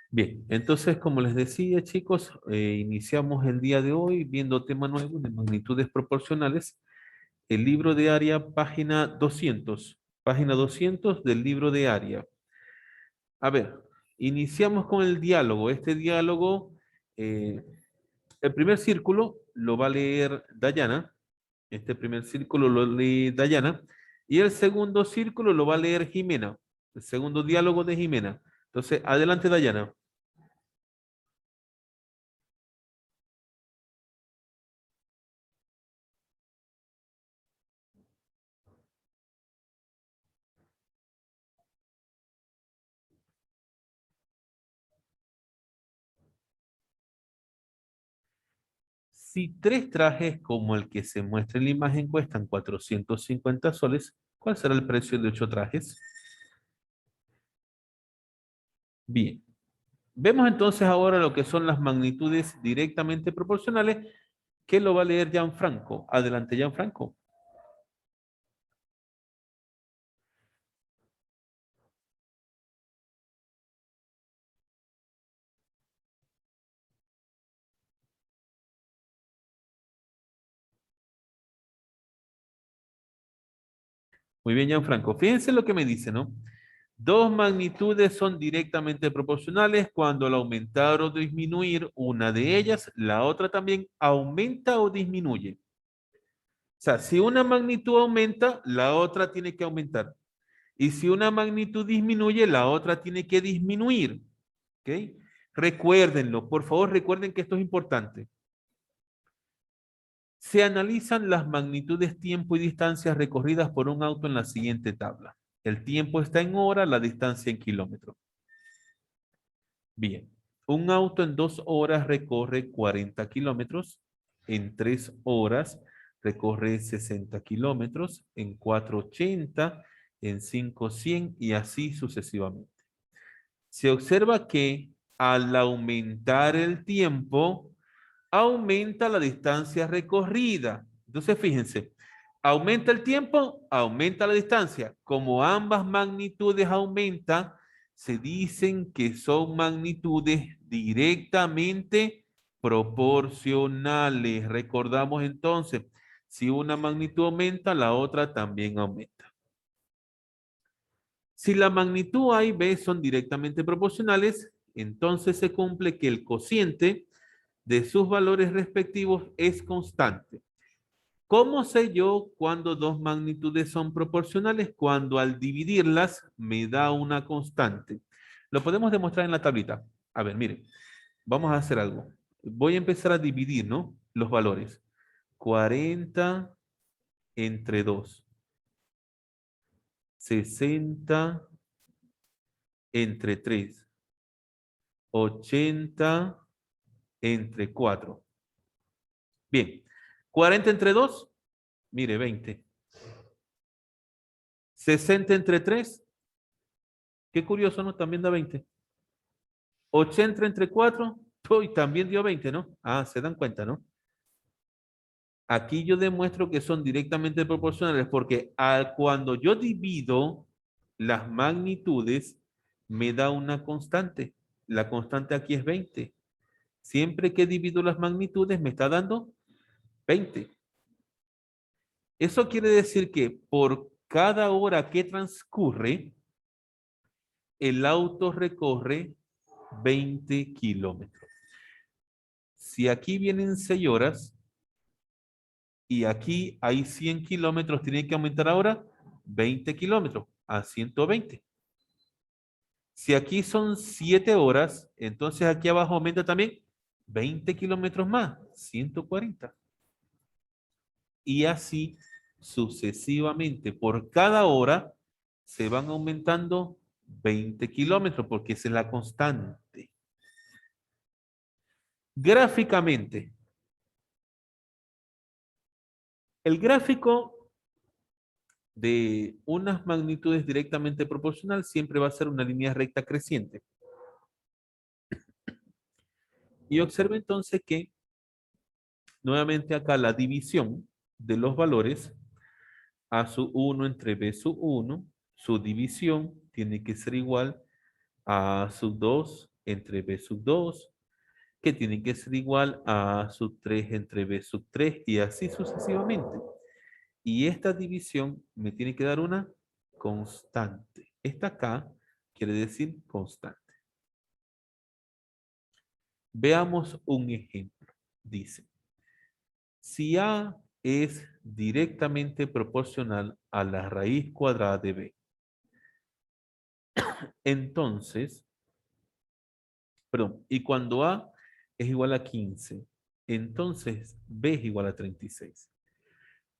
Bien, entonces, como les decía, chicos, iniciamos el día de hoy viendo tema nuevo de magnitudes proporcionales. El libro de área, página 200 del libro de área. A ver, iniciamos con el diálogo. Este diálogo, eh, el primer círculo lo va a leer Dayana. Este primer círculo lo lee Dayana. Y el segundo círculo lo va a leer Jimena. El segundo diálogo de Jimena. Entonces, adelante, Dayana. Si tres trajes como el que se muestra en la imagen cuestan 450 soles, ¿cuál será el precio de 8 trajes? Bien. Vemos entonces ahora lo que son las magnitudes directamente proporcionales, que lo va a leer Gianfranco. Adelante, Gianfranco. Muy bien, Gianfranco. Fíjense lo que me dice, ¿no? Dos magnitudes son directamente proporcionales cuando al aumentar o disminuir una de ellas, la otra también aumenta o disminuye. O sea, si una magnitud aumenta, la otra tiene que aumentar. Y si una magnitud disminuye, la otra tiene que disminuir. ¿Ok? Recuérdenlo, por favor, recuerden que esto es importante. Se analizan las magnitudes tiempo y distancia recorridas por un auto en la siguiente tabla. El tiempo está en hora, la distancia en kilómetros. Bien, un auto en 2 horas recorre 40 kilómetros, en 3 horas recorre 60 kilómetros, en 4 80, en 5 100 y así sucesivamente. Se observa que al aumentar el tiempo, aumenta la distancia recorrida. Entonces, fíjense, aumenta el tiempo, aumenta la distancia. Como ambas magnitudes aumentan, se dicen que son magnitudes directamente proporcionales. Recordamos entonces, si una magnitud aumenta, la otra también aumenta. Si la magnitud A y B son directamente proporcionales, entonces se cumple que el cociente de sus valores respectivos es constante. ¿Cómo sé yo cuando dos magnitudes son proporcionales? Cuando al dividirlas me da una constante. Lo podemos demostrar en la tablita. A ver, miren, vamos a hacer algo. Voy a empezar a dividir, ¿no? Los valores. 40 entre 2. 60 entre 3. 80 entre 4. Bien. 40 entre 2, mire, 20. 60 entre 3, qué curioso, ¿no? También da 20. 80 entre 4, uy, también dio 20, ¿no? Ah, se dan cuenta, ¿no? Aquí yo demuestro que son directamente proporcionales porque cuando yo divido las magnitudes, me da una constante. La constante aquí es 20. Siempre que divido las magnitudes, me está dando 20. Eso quiere decir que por cada hora que transcurre, el auto recorre 20 kilómetros. Si aquí vienen 6 horas y aquí hay 100 kilómetros, tiene que aumentar ahora 20 kilómetros a 120. Si aquí son 7 horas, entonces aquí abajo aumenta también 20 kilómetros más, 140. Y así sucesivamente. Por cada hora se van aumentando 20 kilómetros porque esa es la constante. Gráficamente, el gráfico de unas magnitudes directamente proporcional siempre va a ser una línea recta creciente. Y observe entonces que nuevamente acá la división de los valores a su 1 entre b sub 1, su división tiene que ser igual a sub 2 entre b sub 2, que tiene que ser igual a sub 3 entre b sub 3 y así sucesivamente. Y esta división me tiene que dar una constante. Esta acá quiere decir constante. Veamos un ejemplo. Dice, si A es directamente proporcional a la raíz cuadrada de B, entonces, perdón, y cuando A es igual a 15, entonces B es igual a 36.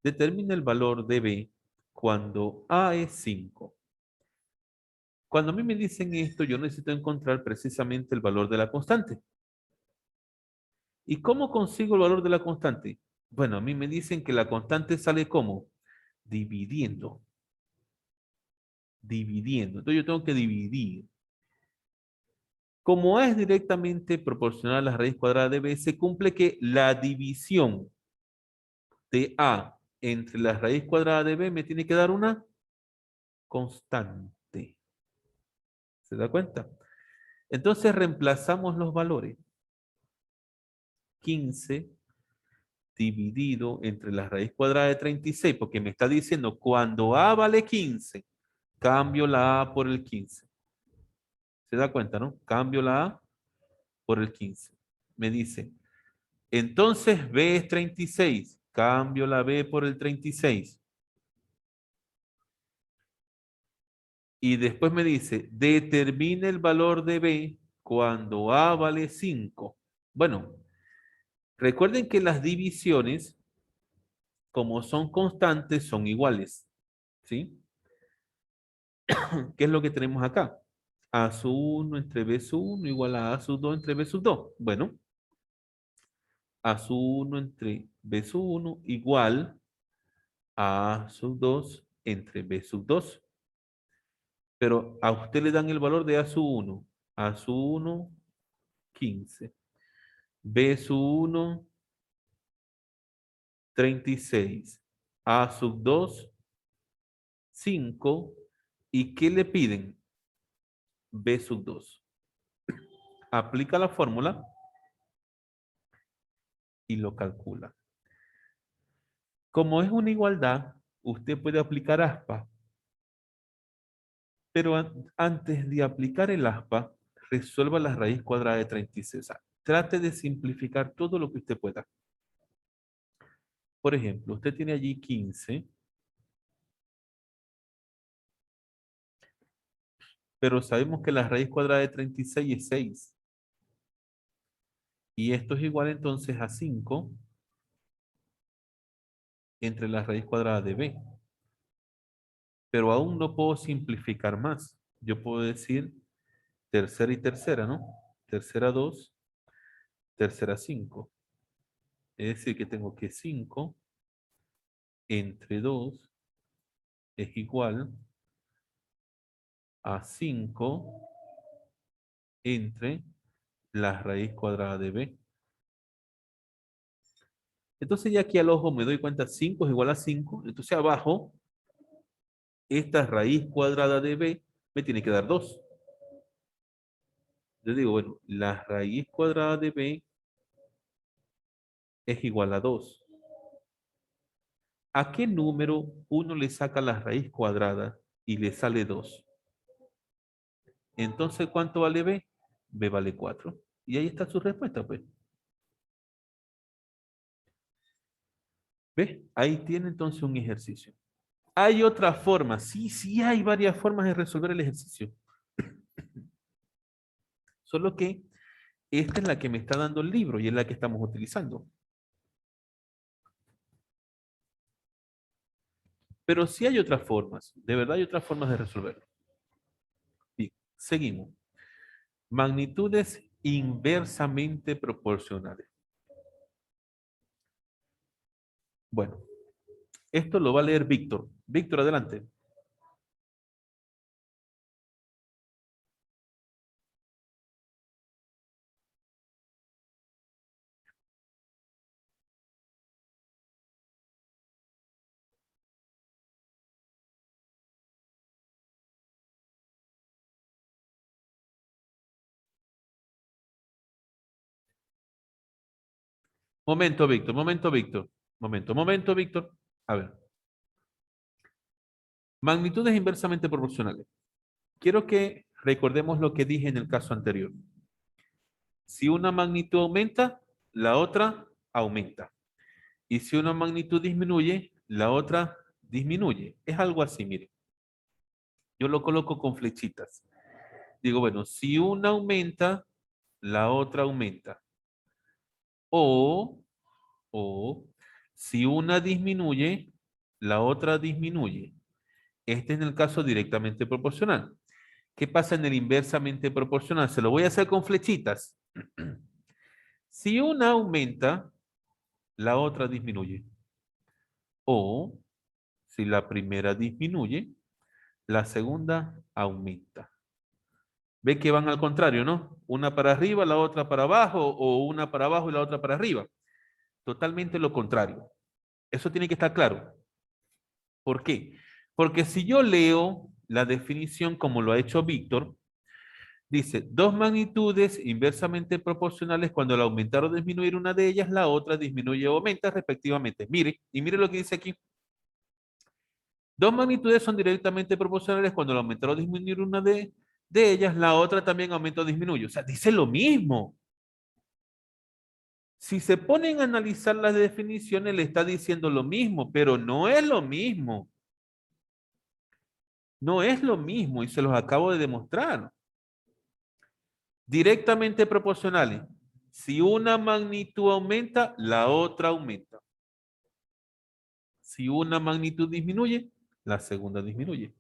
Determina el valor de B cuando A es 5. Cuando a mí me dicen esto, yo necesito encontrar precisamente el valor de la constante. ¿Y cómo consigo el valor de la constante? Bueno, a mí me dicen que la constante sale como dividiendo. Dividiendo. Entonces yo tengo que dividir. Como A es directamente proporcional a la raíz cuadrada de B, se cumple que la división de A entre la raíz cuadrada de B me tiene que dar una constante. ¿Se da cuenta? Entonces reemplazamos los valores. 15 dividido entre la raíz cuadrada de 36, porque me está diciendo cuando A vale 15, cambio la A por el 15. ¿Se da cuenta, no? Cambio la A por el 15. Me dice, entonces B es 36, cambio la B por el 36. Y después me dice, determine el valor de B cuando A vale 5. Bueno, recuerden que las divisiones, como son constantes, son iguales. ¿Sí? ¿Qué es lo que tenemos acá? A sub 1 entre B sub 1 igual a A sub 2 entre B sub 2. Bueno, A sub 1 entre B sub 1 igual a A sub 2 entre B sub 2. Pero a usted le dan el valor de A sub 1. A sub 1, 15. B sub 1, 36. A sub 2, 5. ¿Y qué le piden? B sub 2. Aplica la fórmula y lo calcula. Como es una igualdad, usted puede aplicar aspa, pero antes de aplicar el aspa, resuelva la raíz cuadrada de 36. O sea, trate de simplificar todo lo que usted pueda. Por ejemplo, usted tiene allí 15, pero sabemos que la raíz cuadrada de 36 es 6. Y esto es igual entonces a 5 entre la raíz cuadrada de b. Pero aún no puedo simplificar más. Yo puedo decir tercera y tercera, ¿no? Tercera 2, tercera 5. Es decir, que tengo que 5 entre 2 es igual a 5 entre la raíz cuadrada de b. Entonces ya aquí al ojo me doy cuenta 5 es igual a 5. Entonces abajo, esta raíz cuadrada de b me tiene que dar 2. Yo digo, bueno, la raíz cuadrada de b es igual a 2. ¿A qué número uno le saca la raíz cuadrada y le sale 2? Entonces, ¿cuánto vale b? B vale 4. Y ahí está su respuesta, pues. ¿Ves? Ahí tiene entonces un ejercicio. Hay otra forma. Sí, sí, hay varias formas de resolver el ejercicio. Solo que esta es la que me está dando el libro y es la que estamos utilizando. Pero sí hay otras formas. De verdad hay otras formas de resolverlo. Bien, seguimos. Magnitudes inversamente proporcionales. Bueno, esto lo va a leer Víctor. Víctor, adelante. Momento, Víctor, momento, Víctor. Momento, Víctor. A ver. Magnitudes inversamente proporcionales. Quiero que recordemos lo que dije en el caso anterior. Si una magnitud aumenta, la otra aumenta. Y si una magnitud disminuye, la otra disminuye. Es algo así, mire. Yo lo coloco con flechitas. Digo, bueno, si una aumenta, la otra aumenta. O si una disminuye, la otra disminuye. Este es en el caso directamente proporcional. ¿Qué pasa en el inversamente proporcional? Se lo voy a hacer con flechitas. Si una aumenta, la otra disminuye. O si la primera disminuye, la segunda aumenta. Ve que van al contrario, ¿no? Una para arriba, la otra para abajo, o una para abajo y la otra para arriba. Totalmente lo contrario. Eso tiene que estar claro. ¿Por qué? Porque si yo leo la definición como lo ha hecho Víctor, dice, dos magnitudes inversamente proporcionales cuando al aumentar o disminuir una de ellas, la otra disminuye o aumenta respectivamente. Mire, y mire lo que dice aquí. Dos magnitudes son directamente proporcionales cuando al aumentar o disminuir una de ellas, la otra también aumenta o disminuye. O sea, dice lo mismo. Si se ponen a analizar las definiciones, le está diciendo lo mismo, pero no es lo mismo. No es lo mismo y se los acabo de demostrar. Directamente proporcionales. Si una magnitud aumenta, la otra aumenta. Si una magnitud disminuye, la segunda disminuye.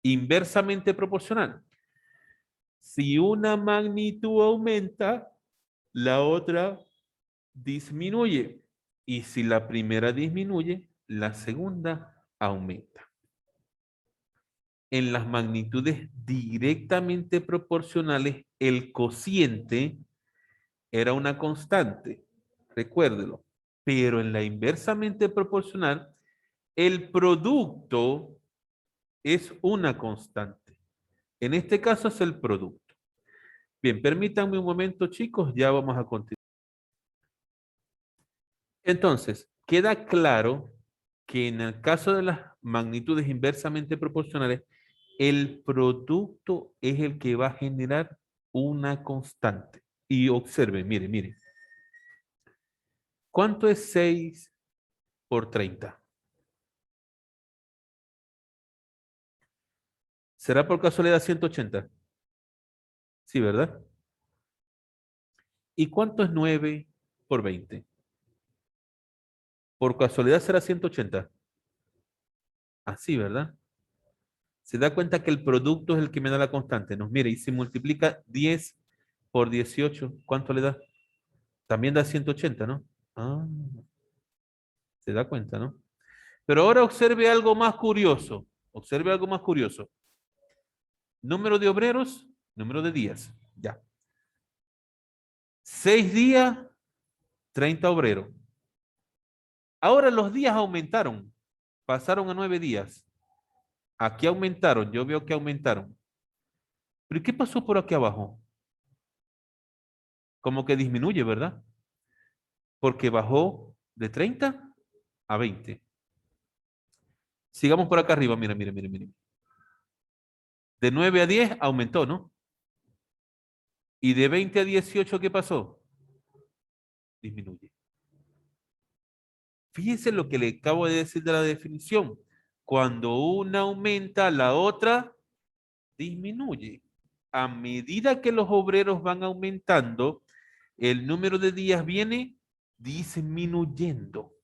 Inversamente proporcional. Si una magnitud aumenta, la otra disminuye. Y si la primera disminuye, la segunda aumenta. En las magnitudes directamente proporcionales, el cociente era una constante, recuérdelo. Pero en la inversamente proporcional, el producto es una constante. En este caso es el producto. Bien, permítanme un momento, chicos, ya vamos a continuar. Entonces, queda claro que en el caso de las magnitudes inversamente proporcionales, el producto es el que va a generar una constante. Y observe, mire, mire. ¿Cuánto es 6 por 30? ¿Será por casualidad 180? Sí, ¿verdad? ¿Y cuánto es 9 por 20? ¿Por casualidad será 180? Así, ¿verdad? Se da cuenta que el producto es el que me da la constante. Nos mire, y si multiplica 10 por 18, ¿cuánto le da? También da 180, ¿no? Ah, se da cuenta, ¿no? Pero ahora observe algo más curioso. Observe algo más curioso. Número de obreros, número de días. Ya. 6 días, 30 obreros. Ahora los días aumentaron. Pasaron a 9 días. Aquí aumentaron. Yo veo que aumentaron. ¿Pero qué pasó por aquí abajo? Como que disminuye, ¿verdad? Porque bajó de 30 a 20. Sigamos por acá arriba. Mira, mira, mira, mira. De 9 a 10 aumentó, ¿no? Y de 20 a 18, ¿qué pasó? Disminuye. Fíjense lo que le acabo de decir de la definición. Cuando una aumenta, la otra disminuye. A medida que los obreros van aumentando, el número de días viene disminuyendo.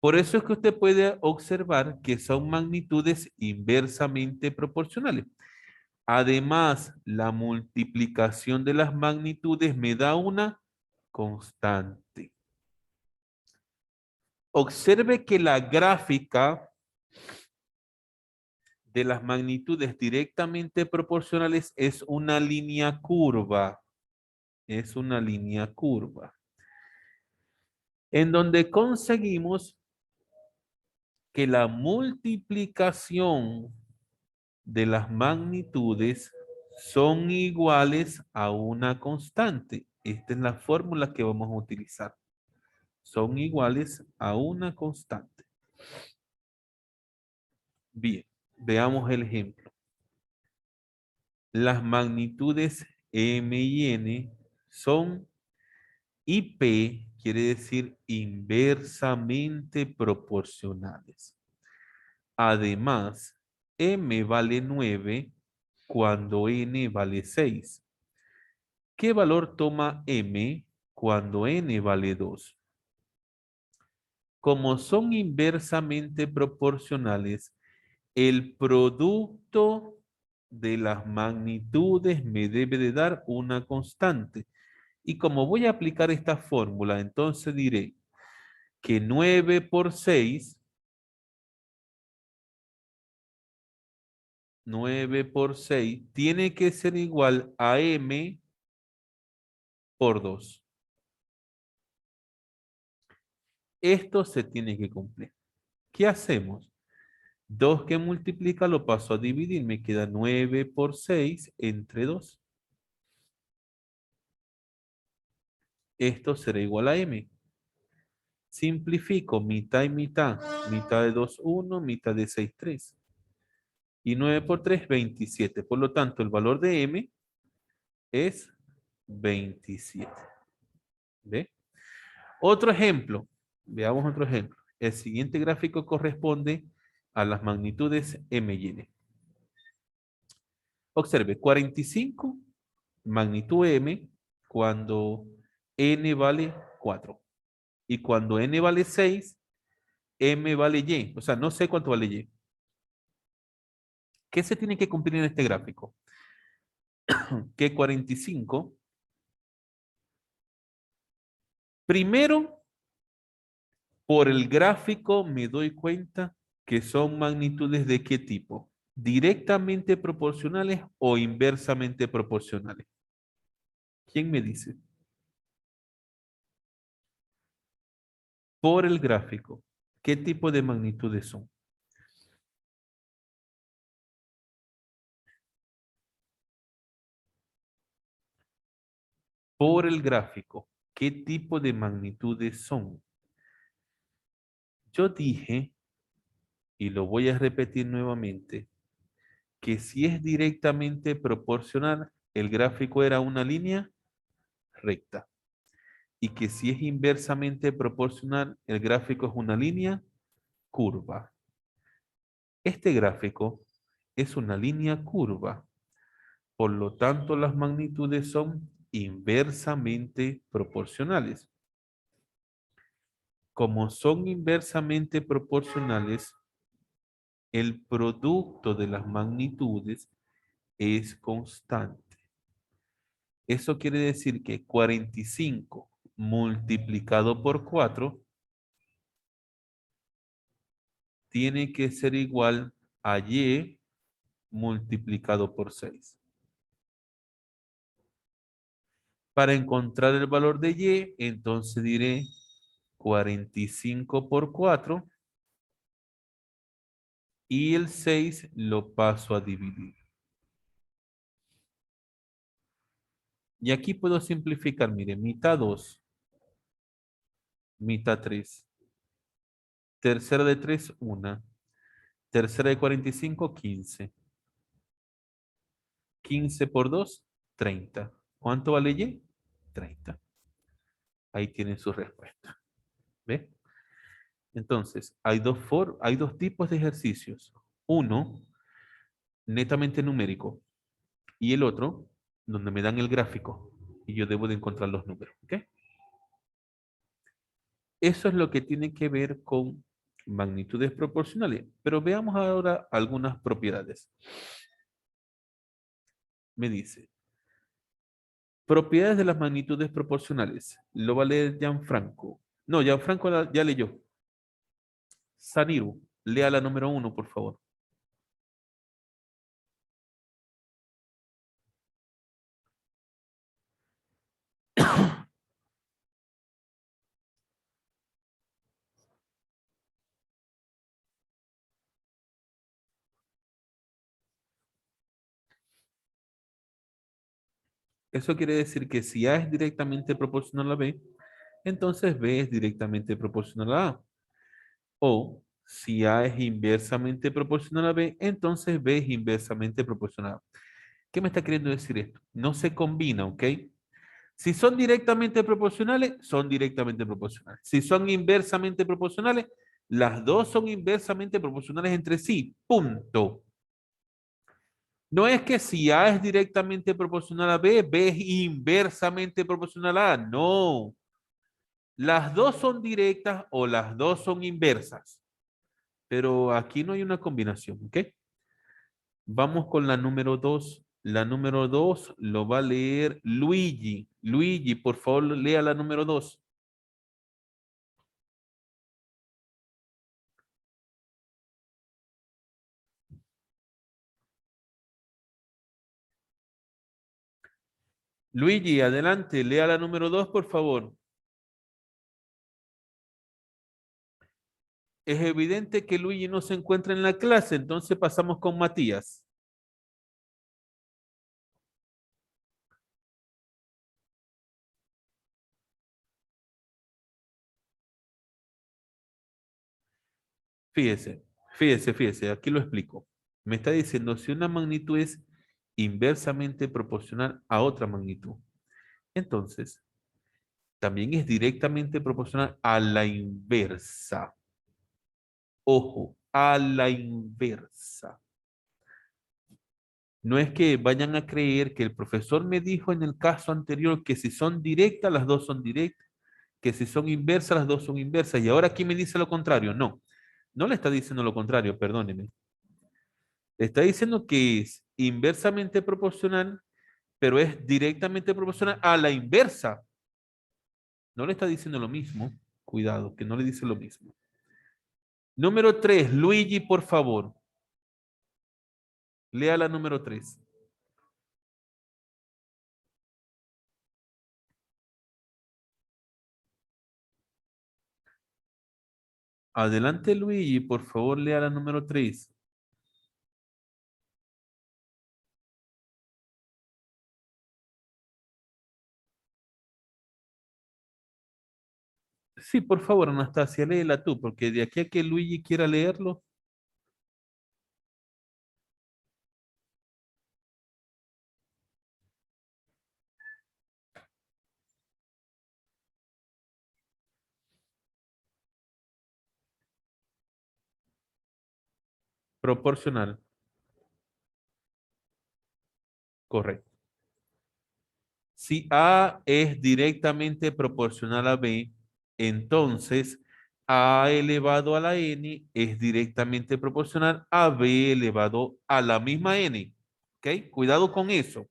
Por eso es que usted puede observar que son magnitudes inversamente proporcionales. Además, la multiplicación de las magnitudes me da una constante. Observe que la gráfica de las magnitudes directamente proporcionales es una línea curva. Es una línea curva. En donde conseguimos que la multiplicación de las magnitudes son iguales a una constante. Esta es la fórmula que vamos a utilizar. Son iguales a una constante. Bien, veamos el ejemplo. Las magnitudes M y N son IP, quiere decir inversamente proporcionales. Además, M vale 9 cuando N vale 6. ¿Qué valor toma M cuando N vale 2? Como son inversamente proporcionales, el producto de las magnitudes me debe de dar una constante. Y como voy a aplicar esta fórmula, entonces diré que 9 por 6, 9 por 6 tiene que ser igual a M por 2. Esto se tiene que cumplir. ¿Qué hacemos? 2 que multiplica lo paso a dividir. Me queda 9 por 6 entre 2. Esto será igual a M. Simplifico mitad y mitad. Mitad de 2, 1, mitad de 6, 3. Y 9 por 3, 27. Por lo tanto, el valor de M es 27. ¿Ve? Otro ejemplo. Veamos otro ejemplo. El siguiente gráfico corresponde a las magnitudes M y N. Observe, 45, magnitud M, cuando N vale 4. Y cuando N vale 6, M vale Y. O sea, no sé cuánto vale Y. ¿Qué se tiene que cumplir en este gráfico? Que 45, primero, por el gráfico me doy cuenta que son magnitudes de qué tipo. ¿Directamente proporcionales o inversamente proporcionales? ¿Quién me dice? Por el gráfico, ¿qué tipo de magnitudes son? Por el gráfico, ¿qué tipo de magnitudes son? Yo dije, y lo voy a repetir nuevamente, que si es directamente proporcional, el gráfico era una línea recta. Y que si es inversamente proporcional, el gráfico es una línea curva. Este gráfico es una línea curva. Por lo tanto, las magnitudes son inversamente proporcionales. Como son inversamente proporcionales, el producto de las magnitudes es constante. Eso quiere decir que 45 multiplicado por 4 tiene que ser igual a Y multiplicado por 6. Para encontrar el valor de Y, entonces diré 45 por 4 y el 6 lo paso a dividir. Y aquí puedo simplificar, mire, mitad 2, mitad 3, tercera de 3, 1, tercera de 45, 15. 15 por 2, 30. ¿Cuánto vale Y? 30. Ahí tienen su respuesta. ¿Ve? Entonces, hay dos tipos de ejercicios. Uno, netamente numérico, y el otro, donde me dan el gráfico y yo debo de encontrar los números. ¿Ok? Eso es lo que tiene que ver con magnitudes proporcionales. Pero veamos ahora algunas propiedades. Me dice, propiedades de las magnitudes proporcionales. Lo va a leer Gianfranco. No, Gianfranco ya leyó. Saniru, lea la número 1, por favor. Eso quiere decir que si A es directamente proporcional a B, entonces B es directamente proporcional a A. O si A es inversamente proporcional a B, entonces B es inversamente proporcional a A. ¿Qué me está queriendo decir esto? No se combina, ¿ok? Si son directamente proporcionales, son directamente proporcionales. Si son inversamente proporcionales, las dos son inversamente proporcionales entre sí. Punto. No es que si A es directamente proporcional a B, B es inversamente proporcional a A. No. Las dos son directas o las dos son inversas. Pero aquí no hay una combinación, ¿ok? Vamos con la número 2. La número 2 lo va a leer Luigi. Luigi, por favor, lea la número 2. Luigi, adelante, lea la número 2, por favor. Es evidente que Luigi no se encuentra en la clase, entonces pasamos con Matías. Fíjese, fíjese, aquí lo explico. Me está diciendo si una magnitud es inversamente proporcional a otra magnitud. Entonces, también es directamente proporcional a la inversa. Ojo, a la inversa. No es que vayan a creer que el profesor me dijo en el caso anterior que si son directas, las dos son directas, que si son inversas, las dos son inversas, y ahora aquí me dice lo contrario. No, no le está diciendo lo contrario, perdóneme. Le está diciendo que es inversamente proporcional, pero es directamente proporcional a la inversa. No le está diciendo lo mismo. Cuidado, que no le dice lo mismo. Número 3, Luigi, por favor. Lea la número 3. Adelante, Luigi, por favor, lea la número 3. Sí, por favor, Anastasia, léela tú, porque de aquí a que Luigi quiera leerlo, proporcional, correcto. Si A es directamente proporcional a B, entonces A elevado a la N es directamente proporcional a B elevado a la misma N. ¿Ok? Cuidado con eso.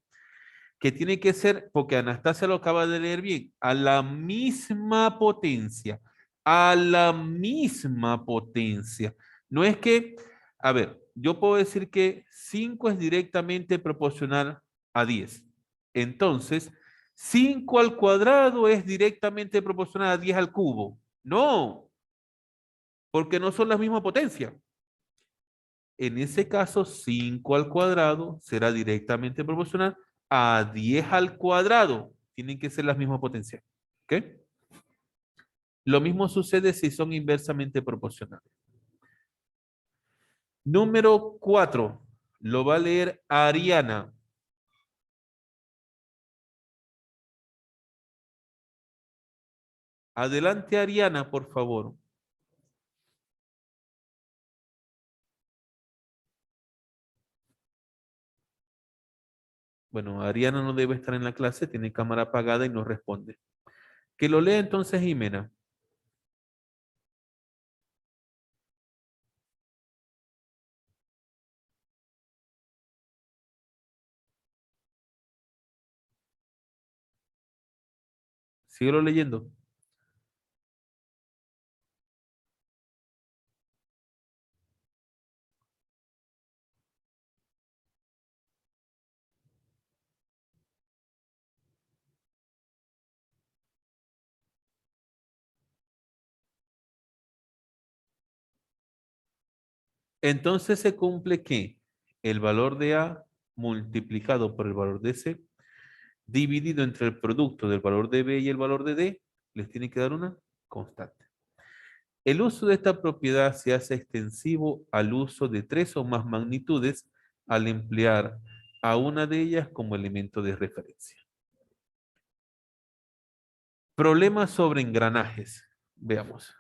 Que tiene que ser, porque Anastasia lo acaba de leer bien, a la misma potencia, a la misma potencia. No es que, a ver, yo puedo decir que 5 es directamente proporcional a 10. Entonces, 5 al cuadrado es directamente proporcional a 10 al cubo. No, porque no son la misma potencia. En ese caso, 5 al cuadrado será directamente proporcional a 10 al cuadrado. Tienen que ser las mismas potencias. ¿Ok? Lo mismo sucede si son inversamente proporcionales. Número 4. Lo va a leer Ariana. Adelante, Ariana, por favor. Bueno, Ariana no debe estar en la clase, tiene cámara apagada y no responde. Que lo lea entonces Jimena. Síguelo leyendo. Entonces se cumple que el valor de A multiplicado por el valor de C dividido entre el producto del valor de B y el valor de D, les tiene que dar una constante. El uso de esta propiedad se hace extensivo al uso de 3 o más magnitudes al emplear a una de ellas como elemento de referencia. Problemas sobre engranajes. Veamos.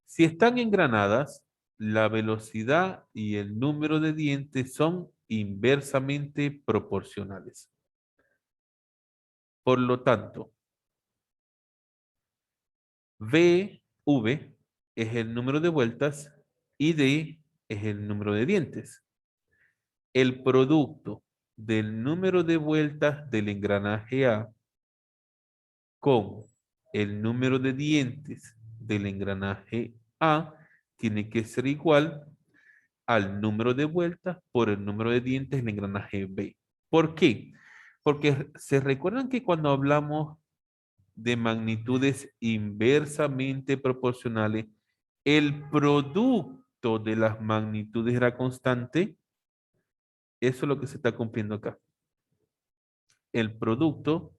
Si están engranadas, la velocidad y el número de dientes son inversamente proporcionales. Por lo tanto, V es el número de vueltas y D es el número de dientes. El producto del número de vueltas del engranaje A con el número de dientes del engranaje A tiene que ser igual al número de vueltas por el número de dientes del engranaje B. ¿Por qué? Porque se recuerdan que cuando hablamos de magnitudes inversamente proporcionales, el producto de las magnitudes era constante. Eso es lo que se está cumpliendo acá. El producto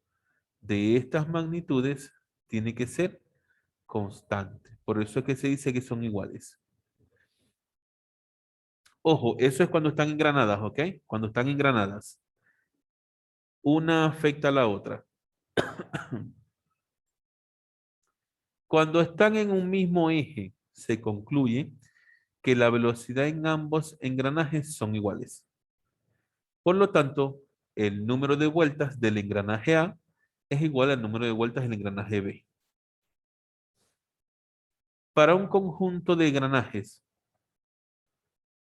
de estas magnitudes tiene que ser constante. Por eso es que se dice que son iguales. Ojo, eso es cuando están engranadas, ¿ok? Cuando están engranadas. Una afecta a la otra. Cuando están en un mismo eje, se concluye que la velocidad en ambos engranajes son iguales. Por lo tanto, el número de vueltas del engranaje A es igual al número de vueltas del engranaje B. Para un conjunto de engranajes,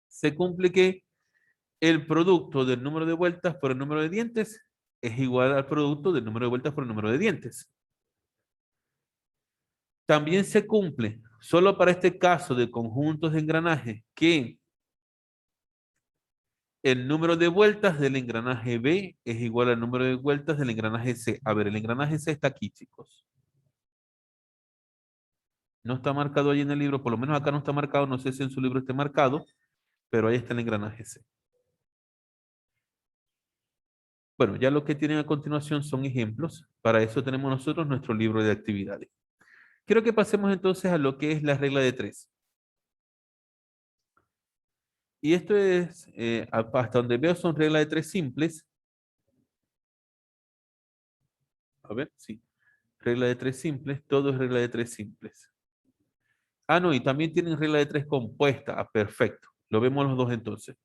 se cumple que el producto del número de vueltas por el número de dientes es igual al producto del número de vueltas por el número de dientes. También se cumple, solo para este caso de conjuntos de engranajes, que el número de vueltas del engranaje B es igual al número de vueltas del engranaje C. A ver, el engranaje C está aquí, chicos. No está marcado ahí en el libro, por lo menos acá no está marcado, no sé si en su libro esté marcado, pero ahí está el engranaje C. Bueno, ya lo que tienen a continuación son ejemplos. Para eso tenemos nosotros nuestro libro de actividades. Quiero que pasemos entonces a lo que es la regla de 3. Y esto es, hasta donde veo, son reglas de 3 simples. A ver, sí. Regla de 3 simples, todo es regla de 3 simples. Ah, no, y también tienen regla de 3 compuesta. Ah, perfecto. Lo vemos los dos entonces.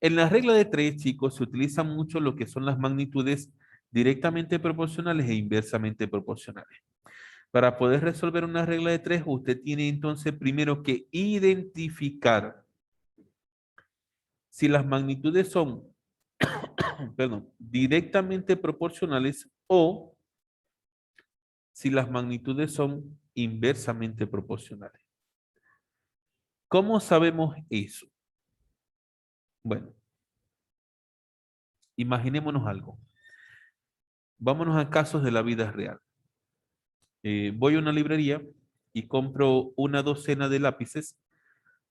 En la regla de 3, chicos, se utiliza mucho lo que son las magnitudes directamente proporcionales e inversamente proporcionales. Para poder resolver una regla de 3, usted tiene entonces primero que identificar si las magnitudes son, perdón, directamente proporcionales o si las magnitudes son inversamente proporcionales. ¿Cómo sabemos eso? Bueno, imaginémonos algo. Vámonos a casos de la vida real. Voy a una librería y compro una docena de lápices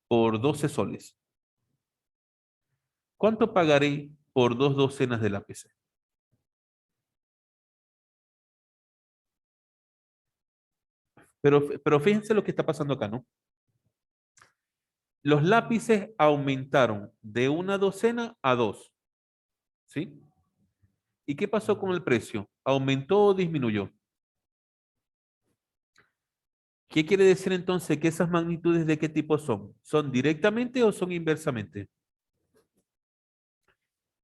por 12 soles. ¿Cuánto pagaré por 2 docenas de lápices? Pero fíjense lo que está pasando acá, ¿no? Los lápices aumentaron de una docena a 2, ¿sí? ¿Y qué pasó con el precio? ¿Aumentó o disminuyó? ¿Qué quiere decir entonces que esas magnitudes de qué tipo son? ¿Son directamente o son inversamente?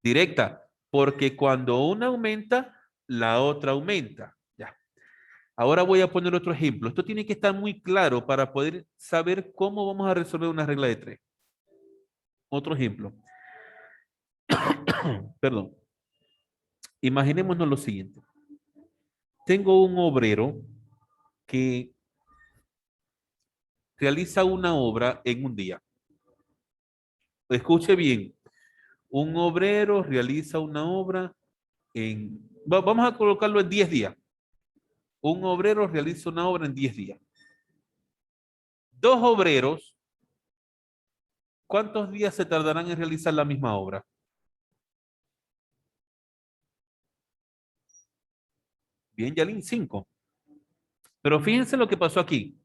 Directa, porque cuando una aumenta, la otra aumenta. Ya. Ahora voy a poner otro ejemplo. Esto tiene que estar muy claro para poder saber cómo vamos a resolver una regla de 3. Otro ejemplo. Perdón. Imaginémonos lo siguiente. Tengo un obrero que realiza una obra en un día. Escuche bien. Un obrero realiza una obra vamos a colocarlo en 10 días. Un obrero realiza una obra en 10 días. Dos obreros ¿Cuántos días se tardarán en realizar la misma obra? Bien, Yalín, 5. Pero fíjense lo que pasó aquí.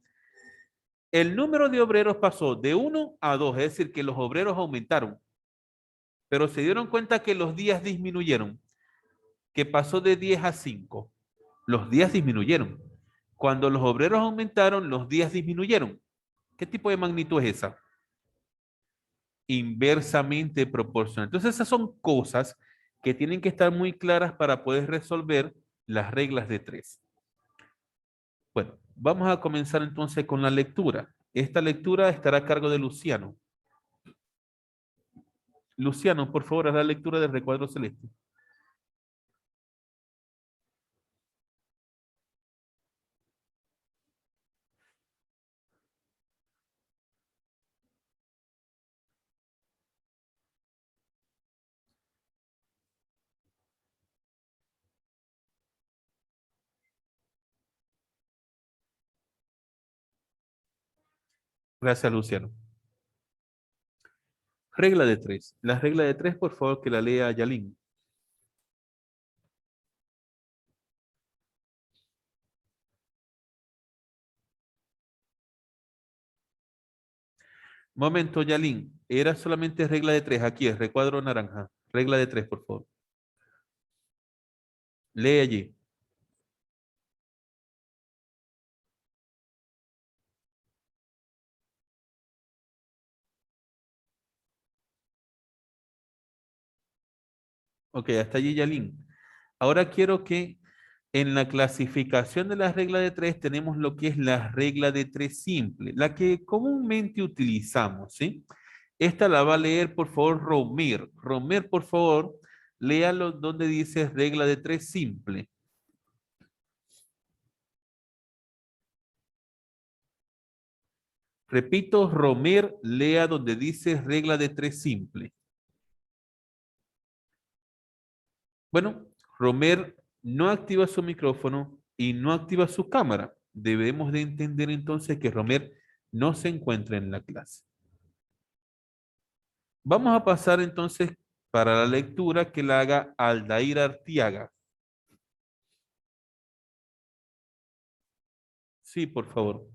El número de obreros pasó de 1 a 2, es decir, que los obreros aumentaron, pero se dieron cuenta que los días disminuyeron, que pasó de 10 a 5. Los días disminuyeron. Cuando los obreros aumentaron, los días disminuyeron. ¿Qué tipo de magnitud es esa? Inversamente proporcional. Entonces esas son cosas que tienen que estar muy claras para poder resolver las reglas de 3. Bueno, vamos a comenzar entonces con la lectura. Esta lectura estará a cargo de Luciano. Luciano, por favor, haz la lectura del recuadro celeste. Gracias, Luciano. Regla de 3. La regla de 3, por favor, que la lea Yalín. Momento, Yalín. Era solamente regla de 3. Aquí es recuadro naranja. Regla de 3, por favor. Lee allí. Ok, hasta allí, Yalín. Ahora quiero que en la clasificación de la regla de 3 tenemos lo que es la regla de 3 simple, la que comúnmente utilizamos, ¿sí? Esta la va a leer, por favor, Romer. Romer, por favor, léalo donde dice regla de 3 simple. Repito, Romer, lea donde dice regla de 3 simple. Bueno, Romer no activa su micrófono y no activa su cámara. Debemos de entender entonces que Romer no se encuentra en la clase. Vamos a pasar entonces para la lectura que la haga Aldair Artiaga. Sí, por favor.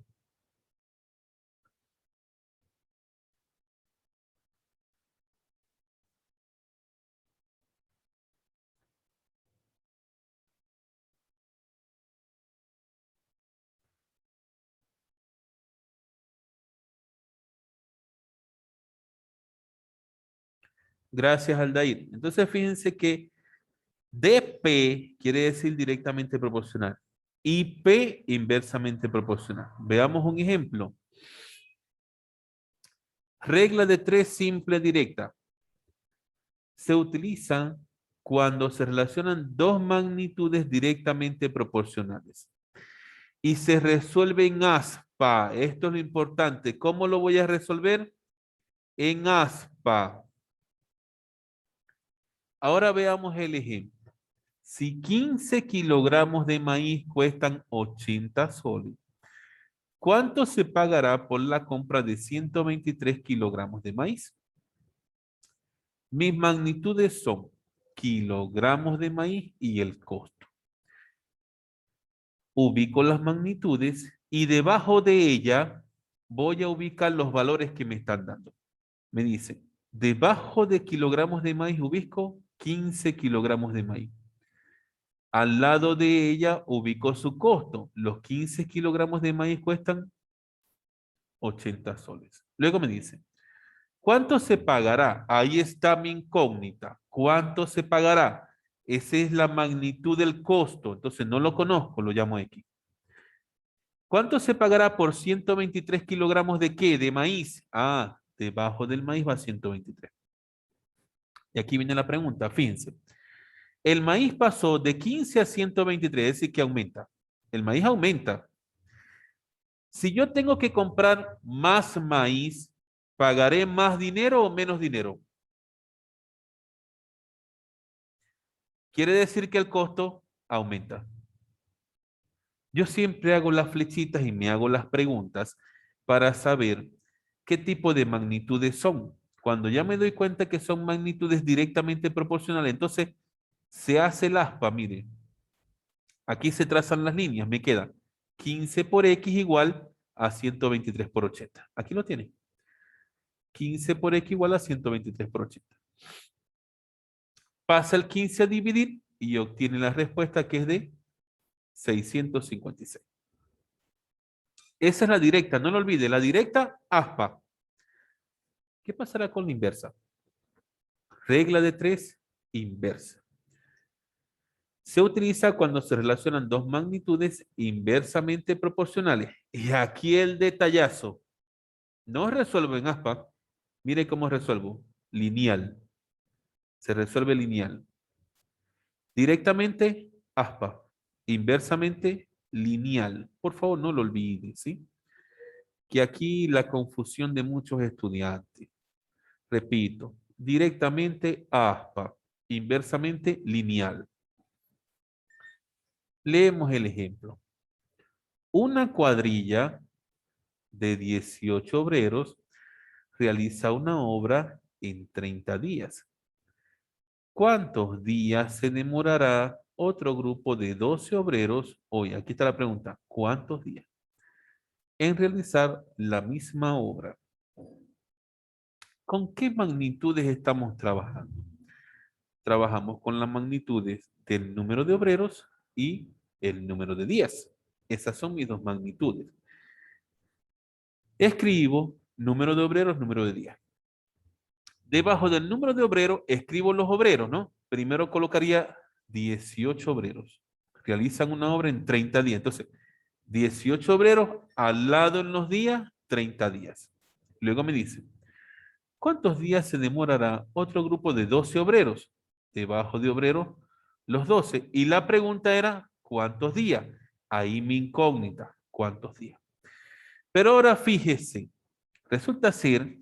Gracias, Aldair. Entonces, fíjense que DP quiere decir directamente proporcional y P inversamente proporcional. Veamos un ejemplo. Regla de 3 simple directa. Se utiliza cuando se relacionan dos magnitudes directamente proporcionales y se resuelve en aspa. Esto es lo importante. ¿Cómo lo voy a resolver? En aspa. Ahora veamos el ejemplo. Si 15 kilogramos de maíz cuestan 80 soles, ¿cuánto se pagará por la compra de 123 kilogramos de maíz? Mis magnitudes son kilogramos de maíz y el costo. Ubico las magnitudes y debajo de ella voy a ubicar los valores que me están dando. Me dice, debajo de kilogramos de maíz ubico 15 kilogramos de maíz. Al lado de ella ubico su costo. Los 15 kilogramos de maíz cuestan 80 soles. Luego me dice, ¿cuánto se pagará? Ahí está mi incógnita. ¿Cuánto se pagará? Esa es la magnitud del costo. Entonces no lo conozco, lo llamo X. ¿Cuánto se pagará por 123 kilogramos de qué? De maíz. Ah, debajo del maíz va 123. Y aquí viene la pregunta, fíjense. El maíz pasó de 15 a 123, es decir, que aumenta. El maíz aumenta. Si yo tengo que comprar más maíz, ¿pagaré más dinero o menos dinero? Quiere decir que el costo aumenta. Yo siempre hago las flechitas y me hago las preguntas para saber qué tipo de magnitudes son. Cuando ya me doy cuenta que son magnitudes directamente proporcionales, entonces se hace el aspa, mire. Aquí se trazan las líneas, me queda 15 por X igual a 123 por 80. Aquí lo tiene. 15 por X igual a 123 por 80. Pasa el 15 a dividir y obtiene la respuesta que es de 656. Esa es la directa, no lo olvide. La directa, aspa. ¿Qué pasará con la inversa? Regla de 3, inversa. Se utiliza cuando se relacionan dos magnitudes inversamente proporcionales. Y aquí el detallazo. No resuelvo en aspa. Mire cómo resuelvo. Lineal. Se resuelve lineal. Directamente, aspa. Inversamente, lineal. Por favor, no lo olvide, ¿sí? Que aquí la confusión de muchos estudiantes. Repito, directamente, aspa. Inversamente, lineal. Leemos el ejemplo. Una cuadrilla de 18 obreros realiza una obra en 30 días. ¿Cuántos días se demorará otro grupo de 12 obreros hoy? Aquí está la pregunta. ¿Cuántos días? En realizar la misma obra. ¿Con qué magnitudes estamos trabajando? Trabajamos con las magnitudes del número de obreros y el número de días. Esas son mis dos magnitudes. Escribo número de obreros, número de días. Debajo del número de obreros, escribo los obreros, ¿no? Primero colocaría 18 obreros. Realizan una obra en 30 días. Entonces, 18 obreros al lado en los días, 30 días. Luego me dice, ¿cuántos días se demorará otro grupo de 12 obreros? Debajo de obreros, los 12. Y la pregunta era, ¿cuántos días? Ahí mi incógnita, ¿cuántos días? Pero ahora fíjese, resulta ser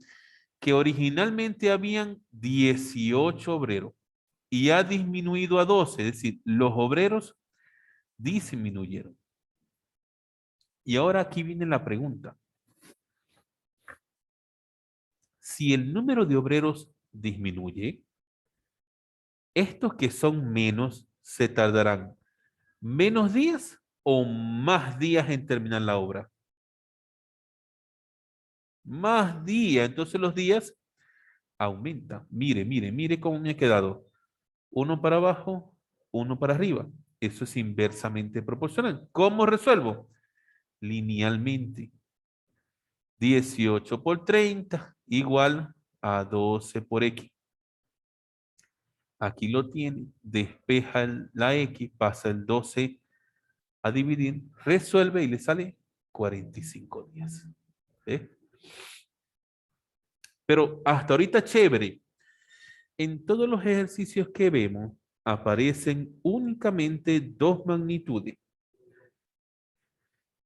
que originalmente habían 18 obreros y ha disminuido a 12, es decir, los obreros disminuyeron. Y ahora aquí viene la pregunta. Si el número de obreros disminuye, estos que son menos se tardarán menos días o más días en terminar la obra. Más días, entonces los días aumentan. Mire, mire, mire cómo me ha quedado. Uno para abajo, uno para arriba. Eso es inversamente proporcional. ¿Cómo resuelvo? Linealmente. 18 por 30 igual a 12 por X. Aquí lo tiene. Despeja la X, pasa el 12 a dividir, resuelve y le sale 45 días. ¿Eh? Pero hasta ahorita chévere. En todos los ejercicios que vemos aparecen únicamente dos magnitudes.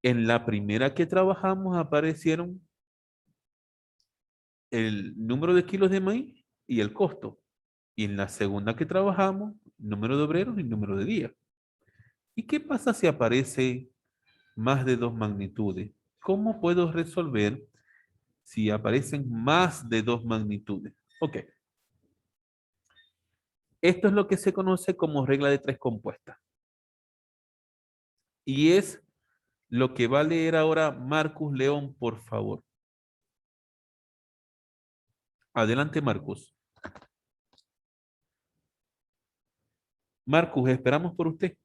En la primera que trabajamos aparecieron el número de kilos de maíz y el costo. Y en la segunda que trabajamos, número de obreros y número de días. ¿Y qué pasa si aparece más de dos magnitudes? ¿Cómo puedo resolver si aparecen más de dos magnitudes? Ok. Esto es lo que se conoce como regla de tres compuestas. Y es lo que va a leer ahora Marcus León, por favor. Adelante, Marcus. Marcus, esperamos por usted.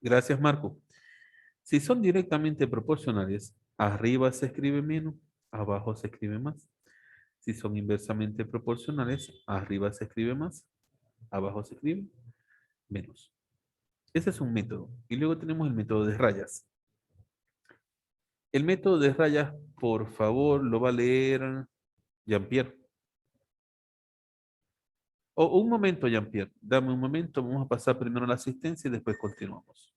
Gracias, Marco. Si son directamente proporcionales, arriba se escribe menos, abajo se escribe más. Si son inversamente proporcionales, arriba se escribe más, abajo se escribe menos. Ese es un método. Y luego tenemos el método de rayas. El método de rayas, por favor, lo va a leer Jean-Pierre. O un momento, Jean-Pierre. Dame un momento. Vamos a pasar primero la asistencia y después continuamos.